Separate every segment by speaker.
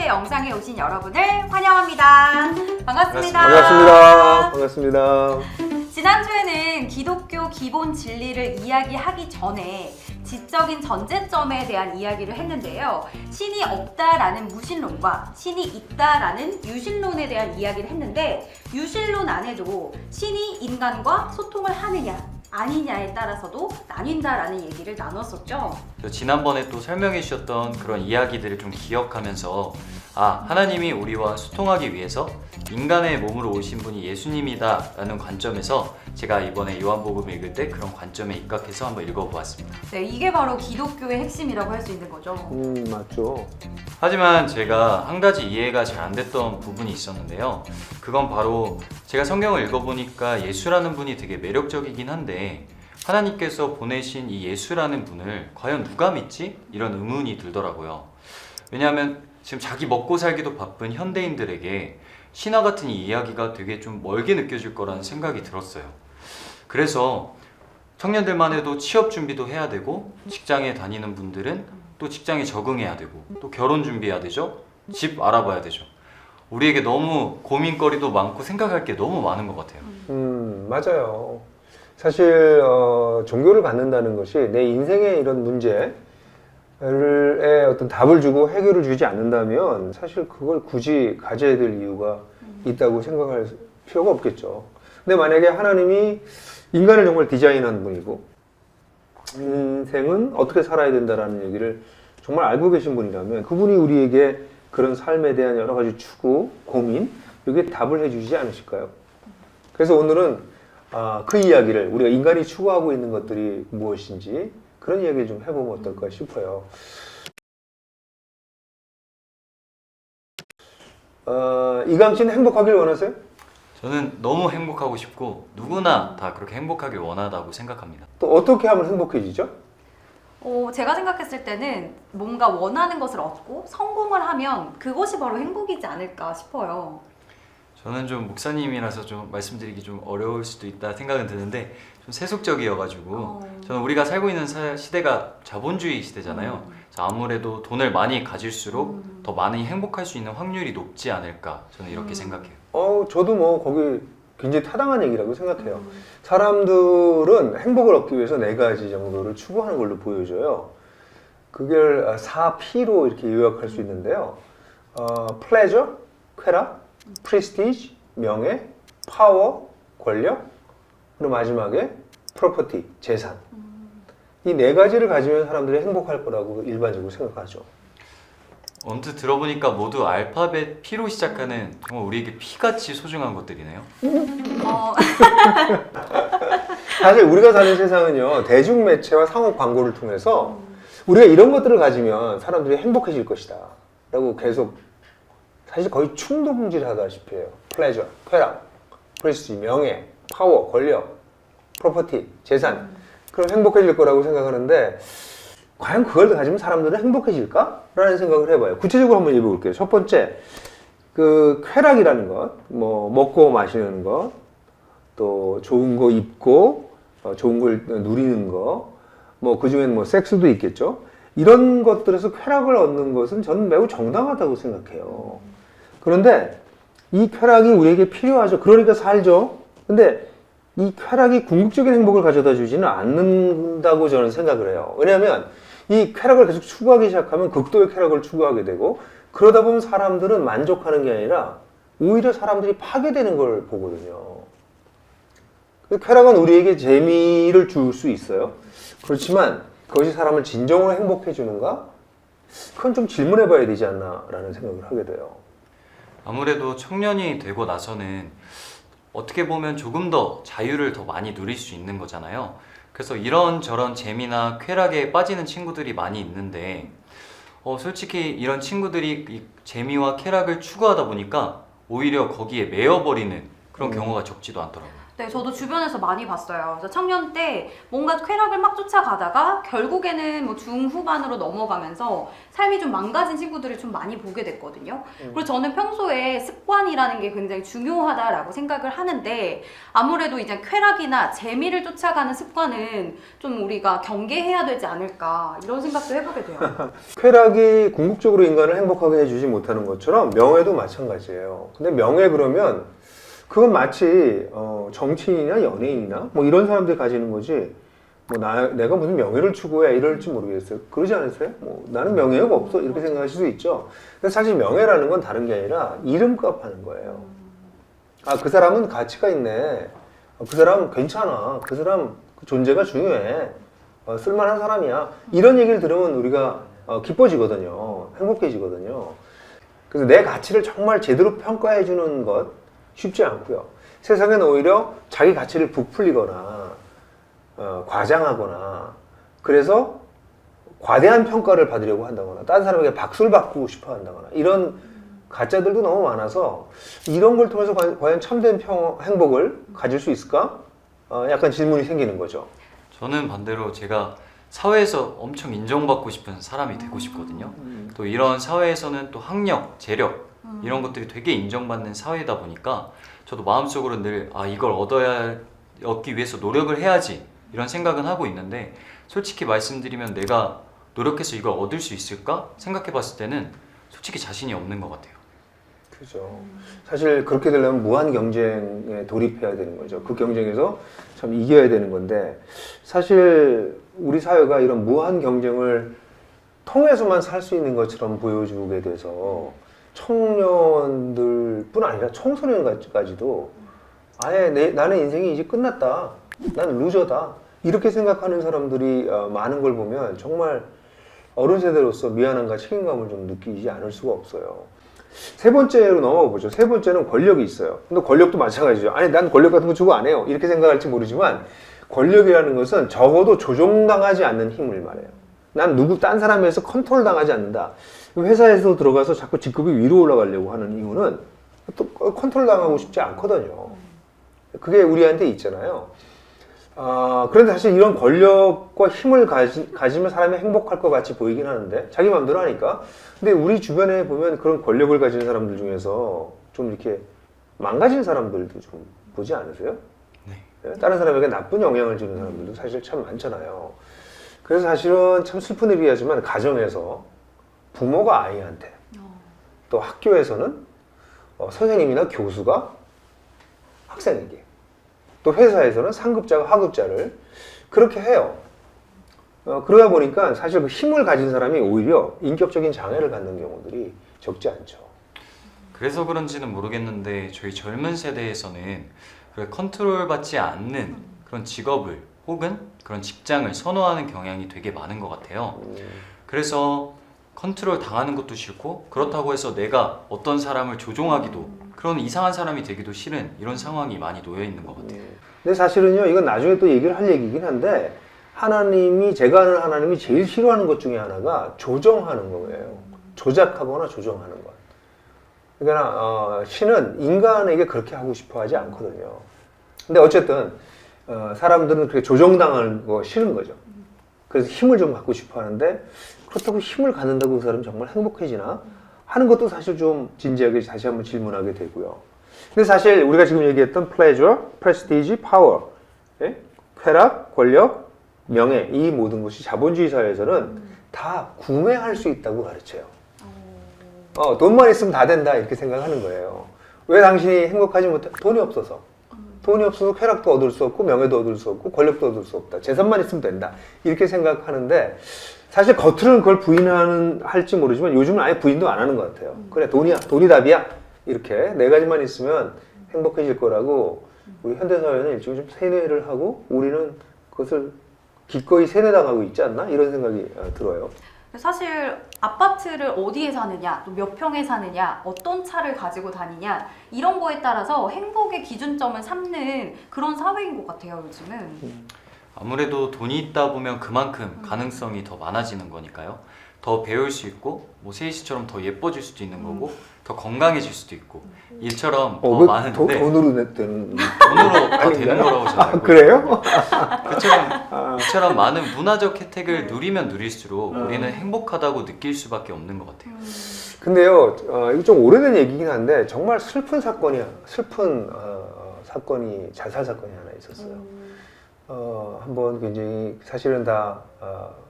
Speaker 1: 번째 영상에 오신 여러분을 환영합니다. 반갑습니다.
Speaker 2: 반갑습니다. 반갑습니다.
Speaker 1: 지난주에는 기독교 기본 진리를 이야기하기 전에 지적인 전제점에 대한 이야기를 했는데요. 신이 없다라는 무신론과 신이 있다라는 유신론에 대한 이야기를 했는데, 유신론 안에도 신이 인간과 소통을 하느냐 아니냐에 따라서도 나뉜다라는 얘기를 나눴었죠.
Speaker 3: 지난번에 또 설명해 주셨던 그런 이야기들을 좀 기억하면서 하나님이 우리와 소통하기 위해서 인간의 몸으로 오신 분이 예수님이다 라는 관점에서 제가 이번에 요한복음 읽을 때 그런 관점에 입각해서 한번 읽어보았습니다.
Speaker 1: 네, 이게 바로 기독교의 핵심이라고 할 수 있는 거죠.
Speaker 2: 맞죠.
Speaker 3: 하지만 제가 한 가지 이해가 잘 안 됐던 부분이 있었는데요. 그건 바로 제가 성경을 읽어보니까 예수라는 분이 되게 매력적이긴 한데, 하나님께서 보내신 이 예수라는 분을 과연 누가 믿지? 이런 의문이 들더라고요. 왜냐하면 지금 자기 먹고 살기도 바쁜 현대인들에게 신화 같은 이 이야기가 되게 좀 멀게 느껴질 거라는 생각이 들었어요. 그래서 청년들만 해도 취업 준비도 해야 되고, 직장에 다니는 분들은 또 직장에 적응해야 되고, 또 결혼 준비해야 되죠. 집 알아봐야 되죠. 우리에게 너무 고민거리도 많고 생각할 게 너무 많은 것 같아요.
Speaker 2: 맞아요. 사실 종교를 갖는다는 것이 내 인생의 이런 문제에 어떤 답을 주고 해결을 주지 않는다면 사실 그걸 굳이 가져야 될 이유가 있다고 생각할 필요가 없겠죠. 근데 만약에 하나님이 인간을 정말 디자인한 분이고 인생은 어떻게 살아야 된다라는 얘기를 정말 알고 계신 분이라면 그분이 우리에게 그런 삶에 대한 여러 가지 추구, 고민, 여기에 답을 해주지 않으실까요? 그래서 오늘은 그 이야기를, 우리가 인간이 추구하고 있는 것들이 무엇인지 그런 이야기를 좀 해보면 어떨까 싶어요. 이강 씨는 행복하길 원하세요?
Speaker 3: 저는 너무 행복하고 싶고 누구나 다 그렇게 행복하길 원하다고 생각합니다.
Speaker 2: 또 어떻게 하면 행복해지죠?
Speaker 1: 제가 생각했을 때는 뭔가 원하는 것을 얻고 성공을 하면 그것이 바로 행복이지 않을까 싶어요.
Speaker 3: 저는 좀 목사님이라서 좀 말씀드리기 좀 어려울 수도 있다 생각은 드는데, 좀 세속적이어가지고 저는 우리가 살고 있는 시대가 자본주의 시대잖아요. 그래서 아무래도 돈을 많이 가질수록 더 많이 행복할 수 있는 확률이 높지 않을까, 저는 이렇게 생각해요.
Speaker 2: 저도 뭐 거기 굉장히 타당한 얘기라고 생각해요. 사람들은 행복을 얻기 위해서 4가지 정도를 추구하는 걸로 보여져요. 그걸 4P로 이렇게 요약할 수 있는데요. pleasure, 쾌락, prestige, 명예, 파워, 권력, 그리고 마지막에 property, 재산. 이 4가지를 가지면 사람들이 행복할 거라고 일반적으로 생각하죠.
Speaker 3: 언뜻 들어보니까 모두 알파벳 P로 시작하는 정말 우리에게 피같이 소중한 것들이네요.
Speaker 2: 사실 우리가 사는 세상은요, 대중매체와 상업 광고를 통해서 우리가 이런 것들을 가지면 사람들이 행복해질 것이다 라고 계속 사실 거의 충동질하다시피 해요. 플레저, 쾌락, 프레스티지, 명예, 파워, 권력, 프로퍼티, 재산. 그럼 행복해질 거라고 생각하는데 과연 그걸 가지면 사람들은 행복해질까? 라는 생각을 해봐요. 구체적으로 한번 읽어볼게요. 첫 번째, 그 쾌락이라는 것, 뭐 먹고 마시는 것, 또 좋은 거 입고 좋은 걸 누리는 거, 뭐 그중엔 뭐 섹스도 있겠죠. 이런 것들에서 쾌락을 얻는 것은 저는 매우 정당하다고 생각해요. 그런데 이 쾌락이 우리에게 필요하죠. 그러니까 살죠. 근데 이 쾌락이 궁극적인 행복을 가져다 주지는 않는다고 저는 생각을 해요. 왜냐하면 이 쾌락을 계속 추구하기 시작하면 극도의 쾌락을 추구하게 되고, 그러다 보면 사람들은 만족하는 게 아니라 오히려 사람들이 파괴되는 걸 보거든요. 쾌락은 우리에게 재미를 줄 수 있어요. 그렇지만 그것이 사람을 진정으로 행복해 주는가? 그건 좀 질문해 봐야 되지 않나 라는 생각을 하게 돼요.
Speaker 3: 아무래도 청년이 되고 나서는 어떻게 보면 조금 더 자유를 더 많이 누릴 수 있는 거잖아요. 그래서 이런저런 재미나 쾌락에 빠지는 친구들이 많이 있는데, 솔직히 이런 친구들이 이 재미와 쾌락을 추구하다 보니까 오히려 거기에 매여버리는 그런 경우가 적지도 않더라고요.
Speaker 1: 네, 저도 주변에서 많이 봤어요. 그래서 청년 때 뭔가 쾌락을 막 쫓아가다가 결국에는 뭐 중후반으로 넘어가면서 삶이 좀 망가진 친구들을 좀 많이 보게 됐거든요. 그리고 저는 평소에 습관이라는 게 굉장히 중요하다라고 생각을 하는데 아무래도 이제 쾌락이나 재미를 쫓아가는 습관은 좀 우리가 경계해야 되지 않을까 이런 생각도 해보게 돼요.
Speaker 2: 쾌락이 궁극적으로 인간을 행복하게 해주지 못하는 것처럼 명예도 마찬가지예요. 근데 명예 그러면 그건 마치 정치인이나 연예인이나 뭐 이런 사람들이 가지는 거지. 뭐 내가 무슨 명예를 추구해 이럴지 모르겠어요. 그러지 않으세요? 뭐 나는 명예가 없어 이렇게 생각하실 수 있죠. 근데 사실 명예라는 건 다른 게 아니라 이름값 하는 거예요. 아, 그 사람은 가치가 있네. 그 사람 괜찮아. 그 사람 그 존재가 중요해. 쓸만한 사람이야. 이런 얘기를 들으면 우리가 기뻐지거든요. 행복해지거든요. 그래서 내 가치를 정말 제대로 평가해 주는 것 쉽지 않고요. 세상에는 오히려 자기 가치를 부풀리거나 과장하거나 그래서 과대한 평가를 받으려고 한다거나 다른 사람에게 박수를 받고 싶어 한다거나 이런 가짜들도 너무 많아서 이런 걸 통해서 과연 참된 행복을 가질 수 있을까? 약간 질문이 생기는 거죠.
Speaker 3: 저는 반대로 제가 사회에서 엄청 인정받고 싶은 사람이 되고 싶거든요. 또 이런 사회에서는 또 학력, 재력 이런 것들이 되게 인정받는 사회다 보니까 저도 마음속으로 늘 이걸 얻기 위해서 노력을 해야지 이런 생각은 하고 있는데 솔직히 말씀드리면 내가 노력해서 이걸 얻을 수 있을까 생각해 봤을 때는 솔직히 자신이 없는 것 같아요.
Speaker 2: 그죠. 사실 그렇게 되려면 무한 경쟁에 돌입해야 되는 거죠. 그 경쟁에서 참 이겨야 되는 건데 사실 우리 사회가 이런 무한 경쟁을 통해서만 살 수 있는 것처럼 보여주게 돼서 청년들뿐 아니라 청소년까지도 아예 나는 인생이 이제 끝났다. 난 루저다. 이렇게 생각하는 사람들이 많은 걸 보면 정말 어른 세대로서 미안함과 책임감을 좀 느끼지 않을 수가 없어요. 세 번째로 넘어가 보죠. 세 번째는 권력이 있어요. 근데 권력도 마찬가지죠. 아니, 난 권력 같은 거 주고 안 해요. 이렇게 생각할지 모르지만 권력이라는 것은 적어도 조종당하지 않는 힘을 말해요. 난 딴 사람에서 컨트롤 당하지 않는다. 회사에서 들어가서 자꾸 직급이 위로 올라가려고 하는 이유는 또 컨트롤 당하고 싶지 않거든요. 그게 우리한테 있잖아요. 그런데 사실 이런 권력과 힘을 가지면 사람이 행복할 것 같이 보이긴 하는데 자기 마음대로 하니까. 근데 우리 주변에 보면 그런 권력을 가진 사람들 중에서 좀 이렇게 망가진 사람들도 좀 보지 않으세요?
Speaker 3: 네.
Speaker 2: 다른 사람에게 나쁜 영향을 주는 사람들도 사실 참 많잖아요. 그래서 사실은 참 슬픈 일이지만 가정에서 부모가 아이한테 또 학교에서는 선생님이나 교수가 학생에게 또 회사에서는 상급자가 하급자를 그렇게 해요. 그러다 보니까 사실 그 힘을 가진 사람이 오히려 인격적인 장애를 갖는 경우들이 적지 않죠.
Speaker 3: 그래서 그런지는 모르겠는데 저희 젊은 세대에서는 컨트롤 받지 않는 그런 직업을 혹은 그런 직장을 선호하는 경향이 되게 많은 것 같아요. 그래서 컨트롤 당하는 것도 싫고 그렇다고 해서 내가 어떤 사람을 조종하기도 그런 이상한 사람이 되기도 싫은 이런 상황이 많이 놓여 있는 것 같아요.
Speaker 2: 근데 사실은요, 이건 나중에 또 얘기를 할 얘기긴 한데 제가 아는 하나님이 제일 싫어하는 것 중에 하나가 조정하는 거예요. 조작하거나 조정하는 것. 그러니까 신은 인간에게 그렇게 하고 싶어 하지 않거든요. 근데 어쨌든 사람들은 그렇게 조정당하는 거 싫은 거죠. 그래서 힘을 좀 갖고 싶어 하는데 그렇다고 힘을 갖는다고 그 사람이 정말 행복해지나 하는 것도 사실 좀 진지하게 다시 한번 질문하게 되고요. 근데 사실 우리가 지금 얘기했던 pleasure, prestige, power, 쾌락, 권력, 명예 이 모든 것이 자본주의 사회에서는 다 구매할 수 있다고 가르쳐요. 돈만 있으면 다 된다 이렇게 생각하는 거예요. 왜 당신이 행복하지 못해? 돈이 없어서. 돈이 없어서 쾌락도 얻을 수 없고 명예도 얻을 수 없고 권력도 얻을 수 없다. 재산만 있으면 된다. 이렇게 생각하는데 사실 겉으로는 그걸 부인할지 모르지만 요즘은 아예 부인도 안 하는 것 같아요. 그래, 돈이 답이야. 이렇게 네 가지만 있으면 행복해질 거라고 우리 현대사회는 일종의 좀 세뇌를 하고 우리는 그것을 기꺼이 세뇌당하고 있지 않나? 이런 생각이 들어요.
Speaker 1: 사실 아파트를 어디에 사느냐, 또 몇 평에 사느냐, 어떤 차를 가지고 다니냐 이런 거에 따라서 행복의 기준점을 삼는 그런 사회인 것 같아요, 요즘은.
Speaker 3: 아무래도 돈이 있다 보면 그만큼 가능성이 더 많아지는 거니까요. 더 배울 수 있고 뭐 세희 씨처럼 더 예뻐질 수도 있는 거고 더 건강해질 수도 있고 이처럼 더
Speaker 2: 그
Speaker 3: 많은데
Speaker 2: 돈으로 되는
Speaker 3: 돈으로 다 되는 거라고 저는 알고
Speaker 2: 그래요?
Speaker 3: 그처럼 많은 문화적 혜택을 누리면 누릴수록 우리는 행복하다고 느낄 수밖에 없는 것 같아요.
Speaker 2: 근데요, 이거 좀 오래된 얘기긴 한데 정말 슬픈 사건이 자살 사건이 하나 있었어요. 한번 굉장히 사실은 다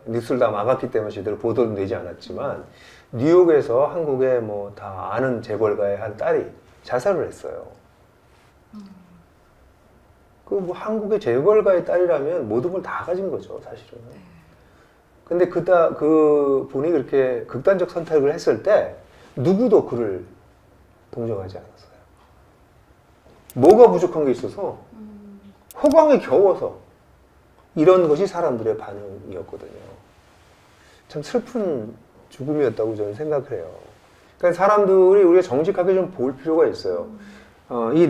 Speaker 2: 뉴스를 다 막았기 때문에 제대로 보도는 되지 않았지만 뉴욕에서 한국의 뭐 다 아는 재벌가의 한 딸이 자살을 했어요. 그 뭐 한국의 재벌가의 딸이라면 모든 걸 다 가진 거죠, 사실은. 근데 그 분이 그렇게 극단적 선택을 했을 때 누구도 그를 동정하지 않았어요. 뭐가 부족한 게 있어서 호강에 겨워서 이런 것이 사람들의 반응이었거든요. 참 슬픈 죽음이었다고 저는 생각을 해요. 그러니까 사람들이 우리가 정직하게 좀 볼 필요가 있어요. 이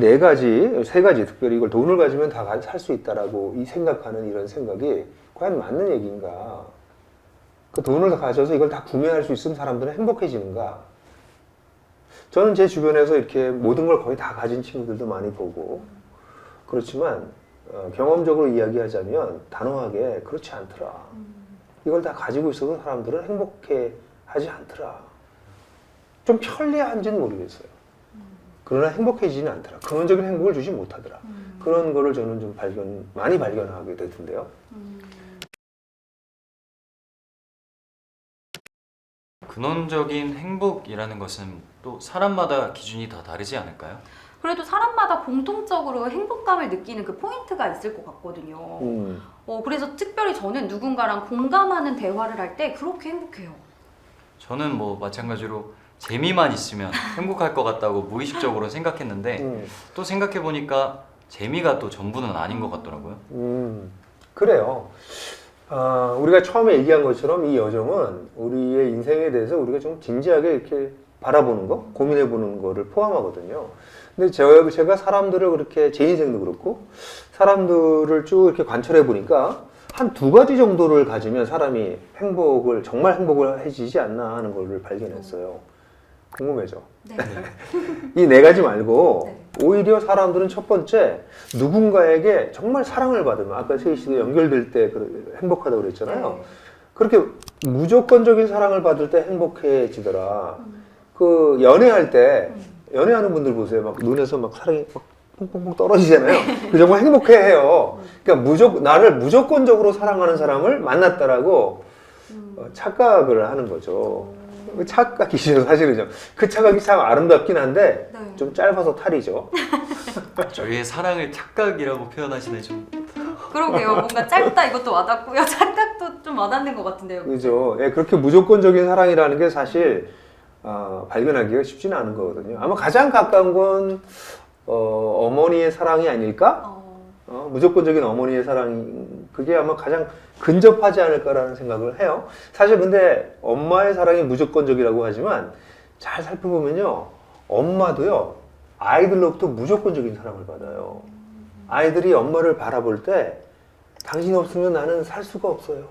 Speaker 2: 세 가지 특별히 이걸 돈을 가지면 다 살 수 있다라고 생각하는 이런 생각이 과연 맞는 얘기인가? 그 돈을 가져서 이걸 다 구매할 수 있으면 사람들은 행복해지는가? 저는 제 주변에서 이렇게 모든 걸 거의 다 가진 친구들도 많이 보고 그렇지만 경험적으로 이야기하자면 단호하게 그렇지 않더라. 이걸 다 가지고 있어도 사람들은 행복해 하지 않더라. 좀 편리한지는 모르겠어요. 그러나 행복해지지는 않더라. 근원적인 행복을 주지 못하더라. 그런 거를 저는 좀 많이 발견하게 되던데요.
Speaker 3: 근원적인 행복이라는 것은 또 사람마다 기준이 다 다르지 않을까요?
Speaker 1: 그래도 사람마다 공통적으로 행복감을 느끼는 그 포인트가 있을 것 같거든요. 그래서 특별히 저는 누군가랑 공감하는 대화를 할 때 그렇게 행복해요.
Speaker 3: 저는 뭐 마찬가지로 재미만 있으면 행복할 것 같다고 무의식적으로 생각했는데 또 생각해 보니까 재미가 또 전부는 아닌 것 같더라고요.
Speaker 2: 그래요. 우리가 처음에 얘기한 것처럼 이 여정은 우리의 인생에 대해서 우리가 좀 진지하게 이렇게 바라보는 거, 고민해 보는 거를 포함하거든요. 근데 제가 사람들을 그렇게 제 인생도 그렇고 사람들을 쭉 이렇게 관찰해 보니까 한 두 가지 정도를 가지면 사람이 정말 행복을 해지지 않나 하는 걸 발견했어요. 궁금해져.
Speaker 1: 네.
Speaker 2: 이 네 가지 말고
Speaker 1: 네.
Speaker 2: 오히려 사람들은 첫 번째 누군가에게 정말 사랑을 받으면 아까 세희 씨도 연결될 때 행복하다고 그랬잖아요.
Speaker 1: 네.
Speaker 2: 그렇게 무조건적인 사랑을 받을 때 행복해지더라. 그 연애할 때 연애하는 분들 보세요. 막 눈에서 막 사랑이 막 퐁퐁퐁 떨어지잖아요. 그 정말 행복해해요. 그러니까 나를 무조건적으로 사랑하는 사람을 만났다라고 착각을 하는 거죠. 착각이죠, 사실은요. 그 착각이 참 아름답긴 한데
Speaker 1: 네.
Speaker 2: 좀 짧아서 탈이죠.
Speaker 3: 저희의 사랑을 착각이라고 표현하시네 좀.
Speaker 1: 그러게요. 뭔가 짧다 이것도 와닿고요. 착각도 좀 와닿는 것 같은데요.
Speaker 2: 그죠. 예, 그렇게 무조건적인 사랑이라는 게 사실 발견하기가 쉽지는 않은 거거든요. 아마 가장 가까운 건 어머니의 사랑이 아닐까? 무조건적인 어머니의 사랑이 그게 아마 가장 근접하지 않을까라는 생각을 해요. 사실 근데 엄마의 사랑이 무조건적이라고 하지만 잘 살펴보면요, 엄마도요 아이들로부터 무조건적인 사랑을 받아요. 아이들이 엄마를 바라볼 때 당신 없으면 나는 살 수가 없어요.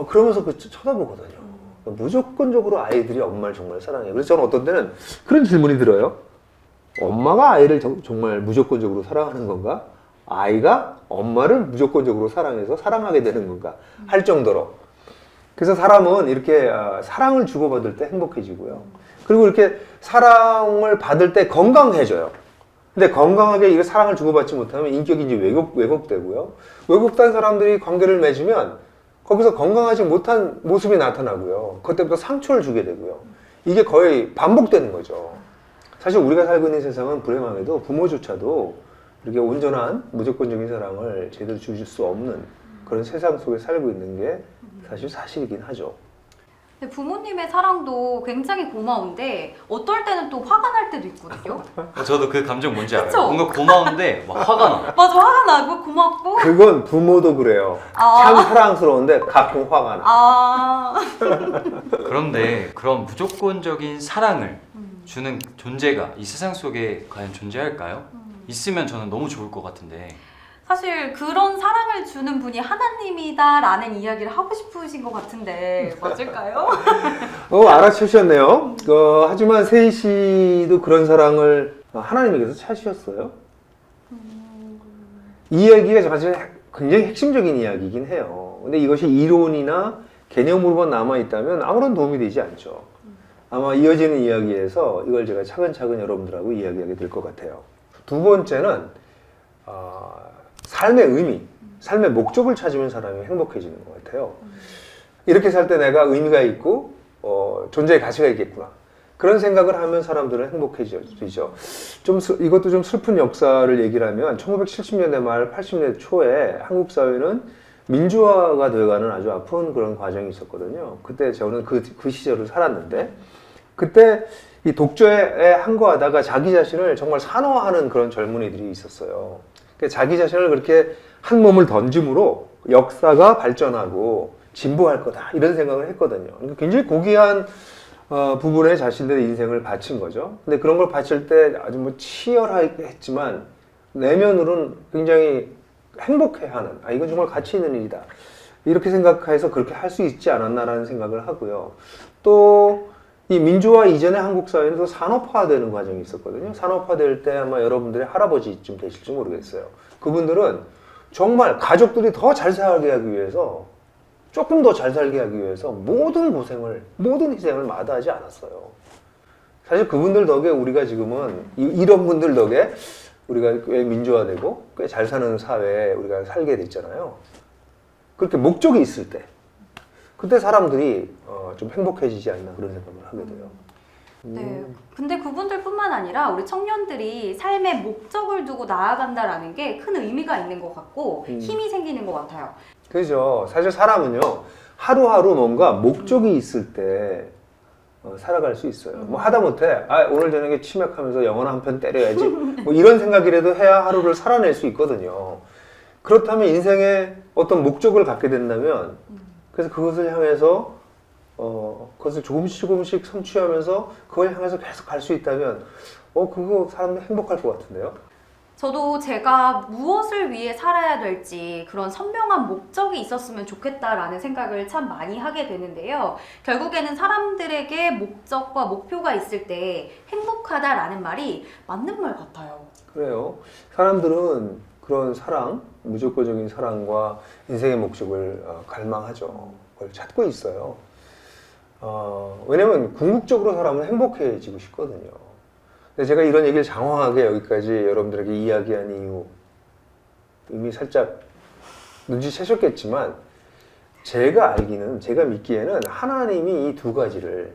Speaker 2: 그러면서 쳐다보거든요. 무조건적으로 아이들이 엄마를 정말 사랑해요. 그래서 저는 어떤 때는 그런 질문이 들어요. 엄마가 아이를 정말 무조건적으로 사랑하는 건가? 아이가 엄마를 무조건적으로 사랑해서 사랑하게 되는 건가? 할 정도로. 그래서 사람은 이렇게 사랑을 주고받을 때 행복해지고요. 그리고 이렇게 사랑을 받을 때 건강해져요. 근데 건강하게 이거 사랑을 주고받지 못하면 인격이 이제 왜곡되고요. 왜곡된 사람들이 관계를 맺으면 거기서 건강하지 못한 모습이 나타나고요. 그때부터 상처를 주게 되고요. 이게 거의 반복되는 거죠. 사실 우리가 살고 있는 세상은 불행하게도 부모조차도 이렇게 온전한 무조건적인 사랑을 제대로 주실 수 없는 그런 세상 속에 살고 있는 게 사실 사실이긴 하죠.
Speaker 1: 근데 부모님의 사랑도 굉장히 고마운데 어떨 때는 또 화가 날 때도 있거든요.
Speaker 3: 저도 그 감정 뭔지 알아요.
Speaker 1: 그쵸?
Speaker 3: 뭔가 고마운데 막 화가 나.
Speaker 1: 맞아, 화가 나고 고맙고.
Speaker 2: 그건 부모도 그래요. 참 사랑스러운데 가끔 화가 나.
Speaker 3: 그런데 그런 무조건적인 사랑을 주는 존재가 이 세상 속에 과연 존재할까요? 있으면 저는 너무 좋을 것 같은데.
Speaker 1: 사실 그런 사랑을 주는 분이 하나님이다라는 이야기를 하고 싶으신 것 같은데 맞을까요?
Speaker 2: 알아채셨네요. 하지만 세희 씨도 그런 사랑을 하나님에게서 찾으셨어요? 이 이야기가 사실 굉장히 핵심적인 이야기이긴 해요. 근데 이것이 이론이나 개념으로만 남아있다면 아무런 도움이 되지 않죠. 아마 이어지는 이야기에서 이걸 제가 차근차근 여러분들하고 이야기하게 될 것 같아요. 두 번째는 삶의 의미, 삶의 목적을 찾으면 사람이 행복해지는 것 같아요. 이렇게 살 때 내가 의미가 있고 존재의 가치가 있겠구나. 그런 생각을 하면 사람들은 행복해지죠. 이것도 좀 슬픈 역사를 얘기를 하면 1970년대 말 80년대 초에 한국 사회는 민주화가 되어가는 아주 아픈 그런 과정이 있었거든요. 그때 저는 그 시절을 살았는데 그때 이 독재에 항거하다가 자기 자신을 정말 산화하는 그런 젊은이들이 있었어요. 자기 자신을 그렇게 한 몸을 던짐으로 역사가 발전하고 진보할 거다 이런 생각을 했거든요. 굉장히 고귀한 부분에 자신들의 인생을 바친 거죠. 근데 그런 걸 바칠 때 아주 뭐 치열하게 했지만 내면으로는 굉장히 행복해하는 이건 정말 가치 있는 일이다 이렇게 생각해서 그렇게 할 수 있지 않았나라는 생각을 하고요. 또 이 민주화 이전의 한국 사회는 또 산업화되는 과정이 있었거든요. 산업화될 때 아마 여러분들의 할아버지쯤 되실지 모르겠어요. 그분들은 정말 가족들이 더 잘 살게 하기 위해서 조금 더 잘 살게 하기 위해서 모든 희생을 마다하지 않았어요. 사실 그분들 덕에 우리가 지금은 이런 분들 덕에 우리가 꽤 민주화되고 꽤 잘 사는 사회에 우리가 살게 됐잖아요. 그렇게 목적이 있을 때 그때 사람들이 좀 행복해지지 않나 그런 생각을 하게 돼요.
Speaker 1: 네. 근데 그분들뿐만 아니라 우리 청년들이 삶의 목적을 두고 나아간다라는 게 큰 의미가 있는 것 같고 힘이 생기는 것 같아요.
Speaker 2: 그렇죠. 사실 사람은요 하루하루 뭔가 목적이 있을 때 살아갈 수 있어요. 뭐 하다못해 오늘 저녁에 치맥하면서 영화 한 편 때려야지 뭐 이런 생각이라도 해야 하루를 살아낼 수 있거든요. 그렇다면 인생에 어떤 목적을 갖게 된다면 그래서 그것을 향해서 그것을 조금씩 성취하면서 그걸 향해서 계속 갈 수 있다면 그거 사람들 행복할 것 같은데요.
Speaker 1: 저도 제가 무엇을 위해 살아야 될지 그런 선명한 목적이 있었으면 좋겠다라는 생각을 참 많이 하게 되는데요. 결국에는 사람들에게 목적과 목표가 있을 때 행복하다라는 말이 맞는 말 같아요.
Speaker 2: 그래요. 사람들은 그런 사랑, 무조건적인 사랑과 인생의 목적을 갈망하죠. 그걸 찾고 있어요. 왜냐면 궁극적으로 사람은 행복해지고 싶거든요. 근데 제가 이런 얘기를 장황하게 여기까지 여러분들에게 이야기한 이유 이미 살짝 눈치채셨겠지만 제가 믿기에는 하나님이 이 두 가지를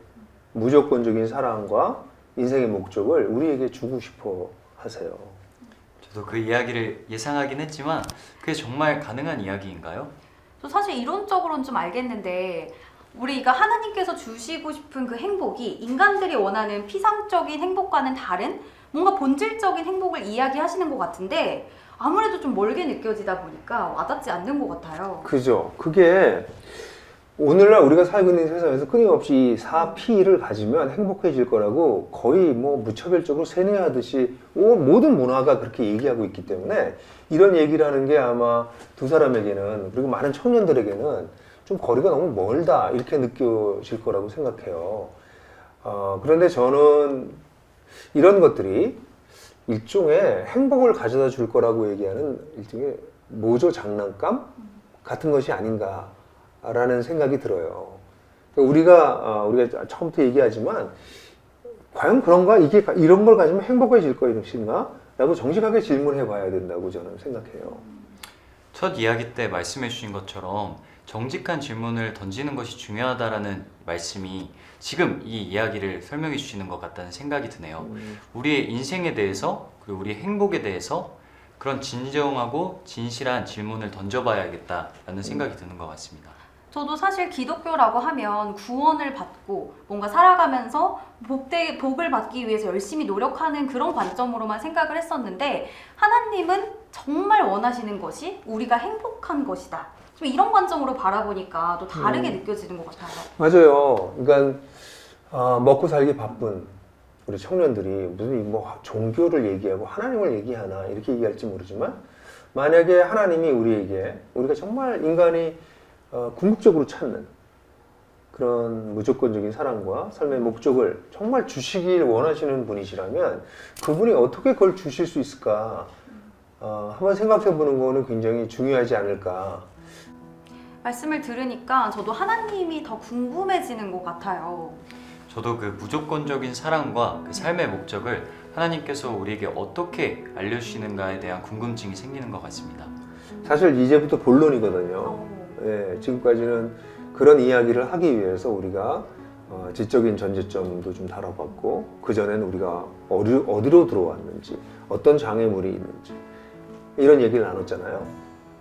Speaker 2: 무조건적인 사랑과 인생의 목적을 우리에게 주고 싶어 하세요.
Speaker 3: 저도 그 이야기를 예상하긴 했지만 그게 정말 가능한 이야기인가요?
Speaker 1: 저 사실 이론적으로는 좀 알겠는데 우리가 하나님께서 주시고 싶은 그 행복이 인간들이 원하는 피상적인 행복과는 다른 뭔가 본질적인 행복을 이야기하시는 것 같은데 아무래도 좀 멀게 느껴지다 보니까 와닿지 않는 것 같아요.
Speaker 2: 그죠. 그게 오늘날 우리가 살고 있는 세상에서 끊임없이 4P를 가지면 행복해질 거라고 거의 뭐 무차별적으로 세뇌하듯이 모든 문화가 그렇게 얘기하고 있기 때문에 이런 얘기를 하는 게 아마 두 사람에게는 그리고 많은 청년들에게는 좀 거리가 너무 멀다 이렇게 느껴질 거라고 생각해요. 그런데 저는 이런 것들이 일종의 행복을 가져다 줄 거라고 얘기하는 일종의 모조 장난감 같은 것이 아닌가라는 생각이 들어요. 우리가 처음부터 얘기하지만 과연 그런가? 이런 걸 가지면 행복해질 것인가? 라고 정직하게 질문해 봐야 된다고 저는 생각해요.
Speaker 3: 첫 이야기 때 말씀해 주신 것처럼 정직한 질문을 던지는 것이 중요하다라는 말씀이 지금 이 이야기를 설명해 주시는 것 같다는 생각이 드네요. 우리의 인생에 대해서 그리고 우리의 행복에 대해서 그런 진정하고 진실한 질문을 던져봐야겠다라는 생각이 드는 것 같습니다.
Speaker 1: 저도 사실 기독교라고 하면 구원을 받고 뭔가 살아가면서 복을 받기 위해서 열심히 노력하는 그런 관점으로만 생각을 했었는데 하나님은 정말 원하시는 것이 우리가 행복한 것이다. 좀 이런 관점으로 바라보니까 또 다르게 느껴지는 것 같아요.
Speaker 2: 맞아요. 그러니까 먹고 살기 바쁜 우리 청년들이 무슨 뭐 종교를 얘기하고 하나님을 얘기하나 이렇게 얘기할지 모르지만 만약에 하나님이 우리에게 우리가 정말 인간이 궁극적으로 찾는 그런 무조건적인 사랑과 삶의 목적을 정말 주시길 원하시는 분이시라면 그분이 어떻게 그걸 주실 수 있을까? 한번 생각해 보는 거는 굉장히 중요하지 않을까.
Speaker 1: 말씀을 들으니까 저도 하나님이 더 궁금해지는 것 같아요.
Speaker 3: 저도 그 무조건적인 사랑과 그 삶의 목적을 하나님께서 우리에게 어떻게 알려주시는가에 대한 궁금증이 생기는 것 같습니다.
Speaker 2: 사실 이제부터 본론이거든요. 예, 지금까지는 그런 이야기를 하기 위해서 우리가 지적인 전제점도 좀 다뤄봤고 그전에는 우리가 어디로 들어왔는지 어떤 장애물이 있는지 이런 얘기를 나눴잖아요.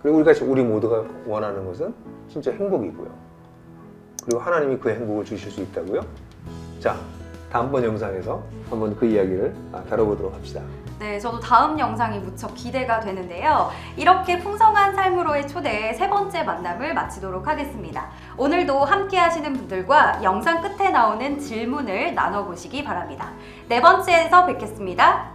Speaker 2: 그리고 우리 모두가 원하는 것은 진짜 행복이고요. 그리고 하나님이 그 행복을 주실 수 있다고요. 자, 다음번 영상에서 한번 그 이야기를 다뤄보도록 합시다.
Speaker 1: 네, 저도 다음 영상이 무척 기대가 되는데요. 이렇게 풍성한 삶으로의 초대 세 번째 만남을 마치도록 하겠습니다. 오늘도 함께 하시는 분들과 영상 끝에 나오는 질문을 나눠보시기 바랍니다. 네 번째에서 뵙겠습니다.